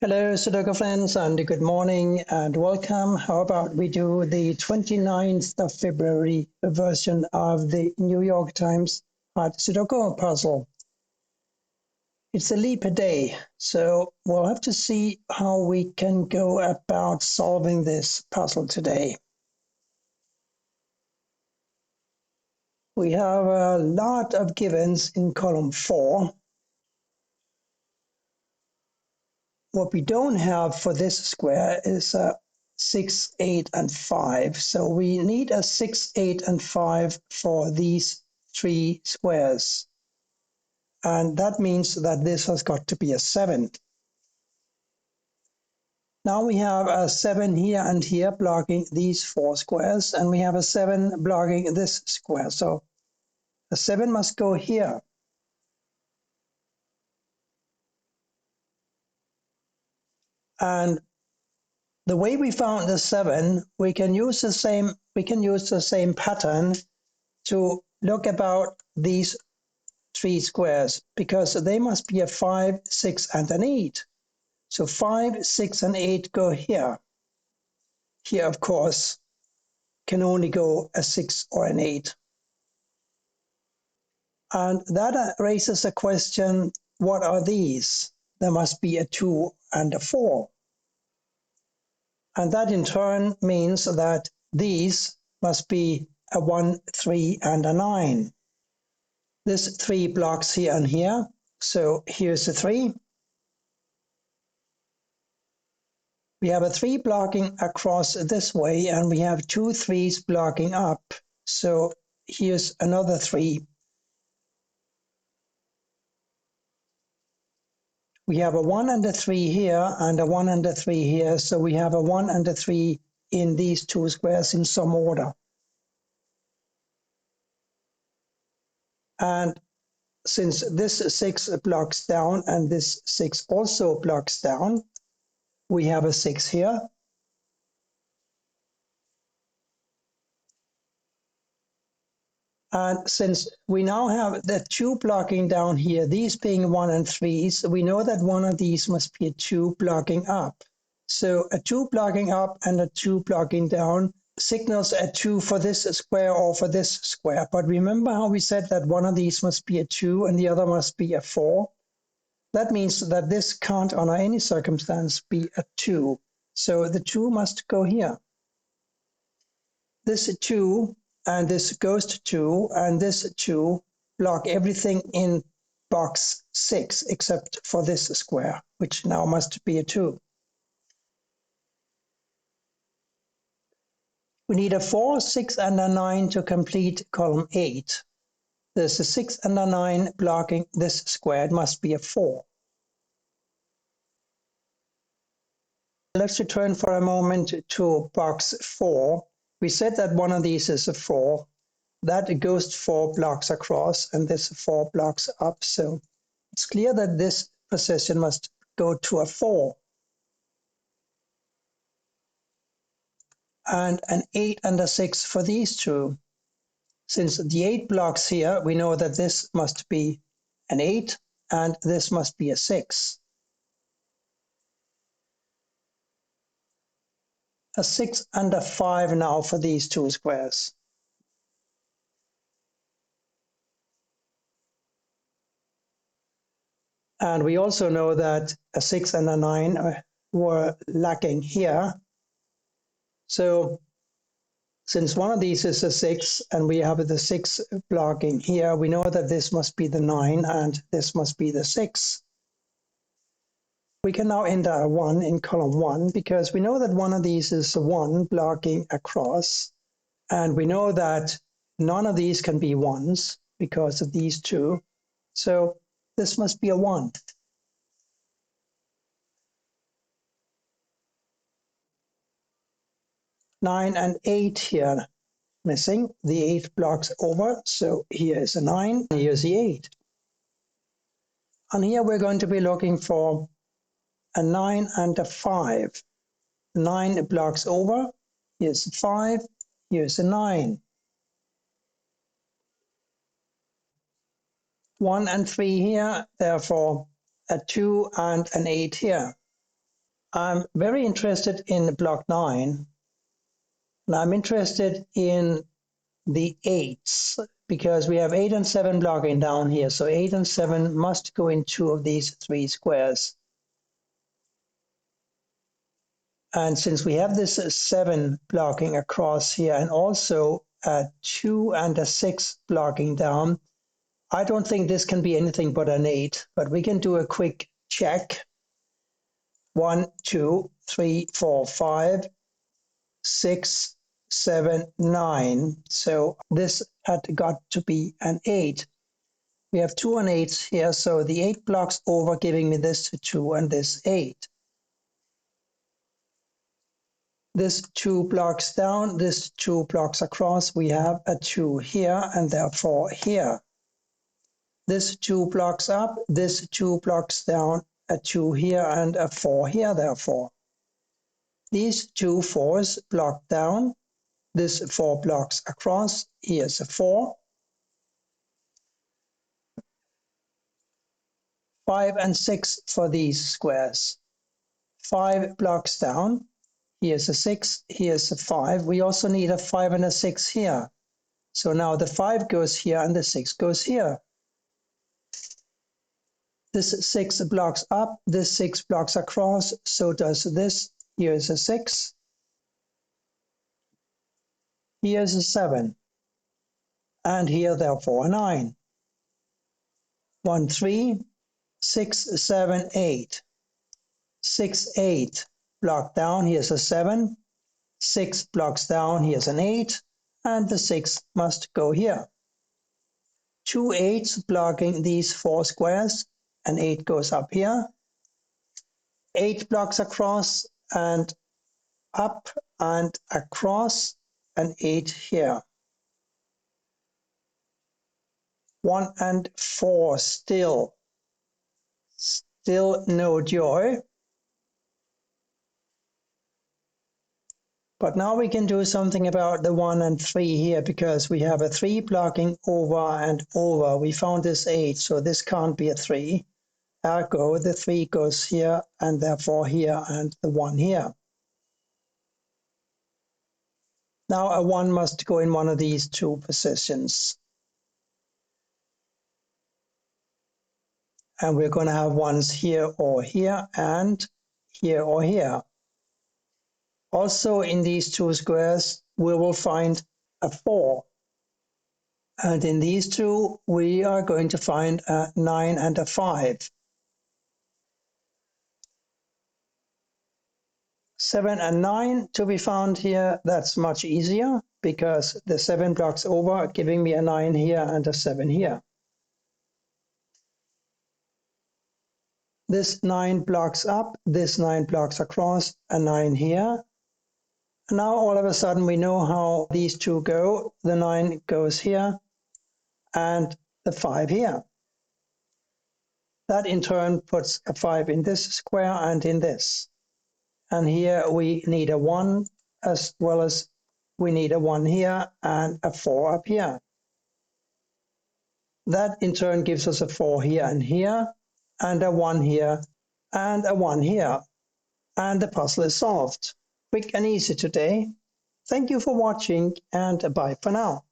Hello, Sudoku friends, and good morning and welcome. How about we do the 29th of February version of the New York Times Hard Sudoku puzzle. It's a leap day, so we'll have to see how we can go about solving this puzzle today. We have a lot of givens in column 4. What we don't have for this square is 6, 8, and 5. So we need a 6, 8, and 5 for these three squares. And that means that this has got to be a 7. Now we have a 7 here and here blocking these 4 squares, and we have a 7 blocking this square. So a 7 must go here. And the way we found the 7, we can use the same pattern to look about these 3 squares, because they must be a 5, 6, and an 8. So 5, 6, and 8 go here. Here, of course, can only go a 6 or an 8. And that raises a question, what are these? There must be a 2 and a 4. And that in turn means that these must be a 1, 3, and a 9. This 3 blocks here and here. So here's a 3. We have a 3 blocking across this way, and we have 2 3s blocking up. So here's another 3. We have a 1 and a 3 here, and a 1 and a 3 here. So we have a 1 and a 3 in these 2 squares in some order. And since this 6 blocks down and this 6 also blocks down, we have a 6 here. And since we now have the 2 blocking down here, these being 1 and 3s, we know that one of these must be a 2 blocking up. So a 2 blocking up and a 2 blocking down signals a 2 for this square or for this square. But remember how we said that one of these must be a 2 and the other must be a 4? That means that this can't, under any circumstance, be a 2. So the 2 must go here. This 2 and this goes to 2, and this 2 block everything in box 6 except for this square, which now must be a 2. We need a 4, 6, and a 9 to complete column 8. There's a 6 and a 9 blocking this square. It must be a 4. Let's return for a moment to box 4. We said that one of these is a 4. That goes 4 blocks across, and this 4 blocks up. So it's clear that this position must go to a 4. And an 8 and a 6 for these two. Since the 8 blocks here, we know that this must be an 8 and this must be a 6. A 6 and a 5 now for these 2 squares. And we also know that a 6 and a 9 were lacking here. So since one of these is a 6 and we have the 6 blocking here, we know that this must be the 9 and this must be the 6. We can now enter a 1 in column 1 because we know that one of these is a 1 blocking across, and we know that none of these can be 1s because of these 2. So this must be a 1. Nine and 8 here missing. The 8 blocks over, so here is a 9, here's the 8. And here we're going to be looking for a 9 and a 5. 9 blocks over, here's a 5, here's a 9. 1 and 3 here, therefore a 2 and an 8 here. I'm very interested in block 9, and I'm interested in the 8s because we have 8 and 7 blocking down here. So 8 and 7 must go in 2 of these 3 squares. And since we have this 7 blocking across here and also a 2 and a 6 blocking down, I don't think this can be anything but an 8, but we can do a quick check. 1, 2, 3, 4, 5, 6, 7, 9. So this had got to be an 8. We have 2 and 8s here, so the 8 blocks over, giving me this 2 and this 8. This 2 blocks down, this 2 blocks across, we have a 2 here and therefore here. This 2 blocks up, this 2 blocks down, a 2 here and a 4 here, therefore. These 2 4s block down, this 4 blocks across, here's a 4. 5 and 6 for these squares. 5 blocks down, here's a 6, here's a 5. We also need a 5 and a 6 here. So now the 5 goes here and the 6 goes here. This 6 blocks up, this 6 blocks across, so does this. Here's a 6. Here's a 7. And here, therefore, a 9. 1, 3, 6, 7, 8. 6, 8. Block down, here's a 7. 6 blocks down, here's an 8. And the 6 must go here. 2 8s blocking these 4 squares. An 8 goes up here. 8 blocks across and up and across, an 8 here. 1 and 4 still no joy. But now we can do something about the 1 and 3 here because we have a 3 blocking over and over. We found this 8, so this can't be a 3. Ergo, the 3 goes here and therefore here and the 1 here. Now a 1 must go in one of these 2 positions. And we're going to have 1s here or here and here or here. Also in these 2 squares, we will find a 4. And in these 2, we are going to find a 9 and a 5. 7 and 9 to be found here, that's much easier because the 7 blocks over, giving me a 9 here and a 7 here. This 9 blocks up, this 9 blocks across, a 9 here. And now all of a sudden we know how these 2 go. The 9 goes here and the 5 here. That in turn puts a 5 in this square and in this. And here we need a 1 as well as we need a 1 here and a 4 up here. That in turn gives us a 4 here and a 1 here and a 1 here. And the puzzle is solved. Quick and easy today. Thank you for watching and bye for now.